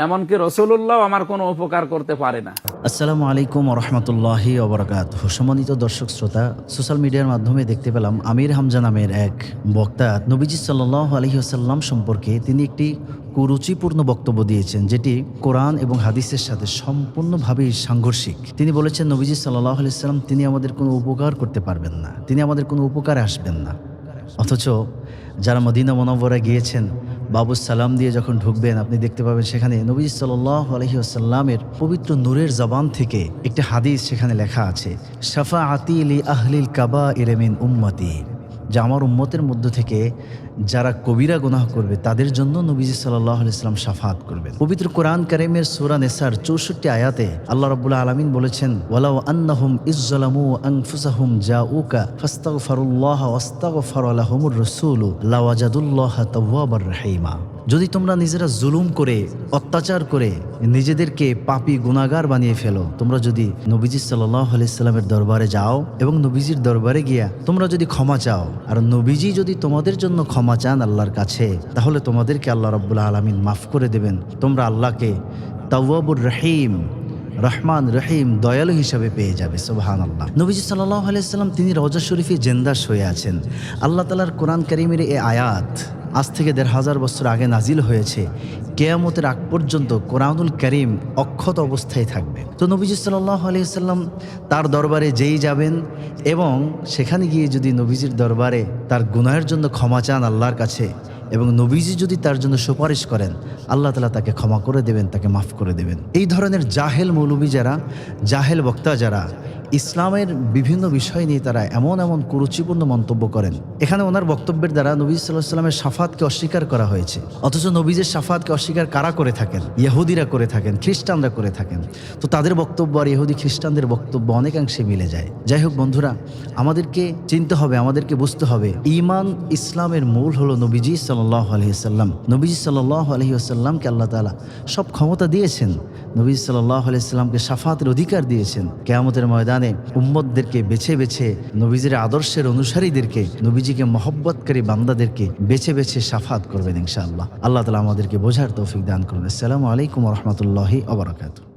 এমনকি রাসূলুল্লাহ আমার কোনো উপকার করতে পারে না। আসসালামু আলাইকুম ওরহমতুল্লাহি ওবরাকাতুহু। সম্মানিত দর্শক শ্রোতা, সোশ্যাল মিডিয়ার মাধ্যমে দেখতে পেলাম আমির হামজা নামের এক বক্তা নবীজি সাল্লাল্লাহু আলাইহি ওয়াসাল্লাম সম্পর্কে তিনি একটি কুরুচিপূর্ণ বক্তব্য দিয়েছেন, যেটি কোরআন এবং হাদিসের সাথে সম্পূর্ণভাবেই সাংঘর্ষিক। তিনি বলেছেন নবীজি সাল্লাল্লাহু আলাইহি ওয়াসাল্লাম তিনি আমাদের কোনো উপকার করতে পারবেন না, তিনি আমাদের কোনো উপকারে আসবেন না। অথচ যারা মদিনা মুনাওয়ারা গিয়েছেন, বাবু সালাম দিয়ে যখন ঢুকবেন আপনি দেখতে পাবেন সেখানে নবী সাল্লাল্লাহু আলাইহি ওয়াসাল্লামের পবিত্র নূরের জবান থেকে একটি হাদিস সেখানে লেখা আছে, শাফাআতি লি আহলিল কাবাইর মিন উম্মতি, যে আমার উম্মতের মধ্য থেকে যারা কবিরা গুনাহ করবে তাদের জন্য নবীজি সাল্লাল্লাহু আলাইহি ওয়াসাল্লাম শাফাত করবেন। পবিত্র কোরআন কারীমের সূরা নিসার 64 আয়াতে আল্লাহ রাব্বুল আলামিন বলেছেন, ওয়ালাউ আন্নাহুম ইযযালামু আনফুসাহুম জাউকা ফাস্তাগফিরুল্লাহ ওয়াস্তাগফারা লাহুমুর রাসূলু লাওয়াজাদুল্লাহা তাওয়াবার রহিমা। যদি তোমরা নিজেরা জুলুম করে, অত্যাচার করে নিজেদেরকে পাপী গুনাহগার বানিয়ে ফেলো, তোমরা যদি নবীজি সাল্লাল্লাহু আলাইহি সাল্লামের দরবারে যাও এবং নবীজির দরবারে গিয়া তোমরা যদি ক্ষমা চাও, আর নবীজি যদি তোমাদের জন্য ক্ষমা চান আল্লাহর কাছে, তাহলে তোমাদেরকে আল্লাহ রাব্বুল আলামিন মাফ করে দেবেন। তোমরা আল্লাহকে তাওয়াবুর রহিম, রহমান রহিম, দয়ালু হিসাবে পেয়ে যাবে। সুবহানাল্লাহ। নবীজি সাল্লাল্লাহু আলাইহি সাল্লাম তিনি রওজা শরীফে জিন্দাস হয়ে আছেন। আল্লাহ তাআলার কোরআন কারীমের এই আয়াত আজ থেকে ১৫০০ বছর আগে নাজিল হয়েছে। কিয়ামতের আগ পর্যন্ত কোরআনুল কারীম অক্ষত অবস্থায় থাকবে। তো নবীজি সাল্লাল্লাহু আলাইহি সাল্লাম তার দরবারে যেই যাবেন এবং সেখানে গিয়ে যদি নবীজির দরবারে তার গুনাহের জন্য ক্ষমা চান আল্লাহর কাছে এবং নবীজি যদি তার জন্য সুপারিশ করেন, আল্লাহ তাআলা তাকে ক্ষমা করে দেবেন, তাকে মাফ করে দেবেন। এই ধরনের জাহেল মৌলবী যারা, জাহেল বক্তা যারা ইসলামের বিভিন্ন বিষয় নিয়ে তারা এমন এমন কুরুচিপূর্ণ মন্তব্য করেন, এখানে ওনার বক্তব্যের দ্বারা নবী সাল্লাল্লাহু আলাইহি ওয়াসাল্লামের শাফাতকে অস্বীকার করা হয়েছে। অথচ নবীজের শাফাতকে অস্বীকার কারা করে থাকেন? ইহুদিরা করে থাকেন, খ্রিস্টানরা করে থাকেন। তো তাদের বক্তব্য আর ইহুদি খ্রিস্টানদের বক্তব্য অনেকাংশে মিলে যায়। যাই হোক বন্ধুরা, আমাদেরকে চিনতে হবে, আমাদেরকে বুঝতে হবে, ঈমান ইসলামের মূল হলো নবীজি সাল্লাল্লাহু আলাইহি ওয়াসাল্লাম। নবীজি সাল্লাল্লাহু আলাইহি ওয়াসাল্লামকে আল্লাহ তাআলা সব ক্ষমতা দিয়েছেন। নবী সাল্লাল্লাহু আলাইহি ওয়াসাল্লামকে শাফাতের অধিকার দিয়েছেন। কিয়ামতের ময়দানে উম্মতদেরকে বেছে বেছে, নবীজির আদর্শের অনুসারীদেরকে, নবীজিকে মহব্বতকারী বান্দাদেরকে বেছে বেছে শাফাত করবেন ইনশাআল্লাহ। আল্লাহ তাআলা আমাদেরকে বোঝার তৌফিক দান করুন। আসসালামু আলাইকুম ওয়া রাহমাতুল্লাহি ওয়া বারাকাতুহু।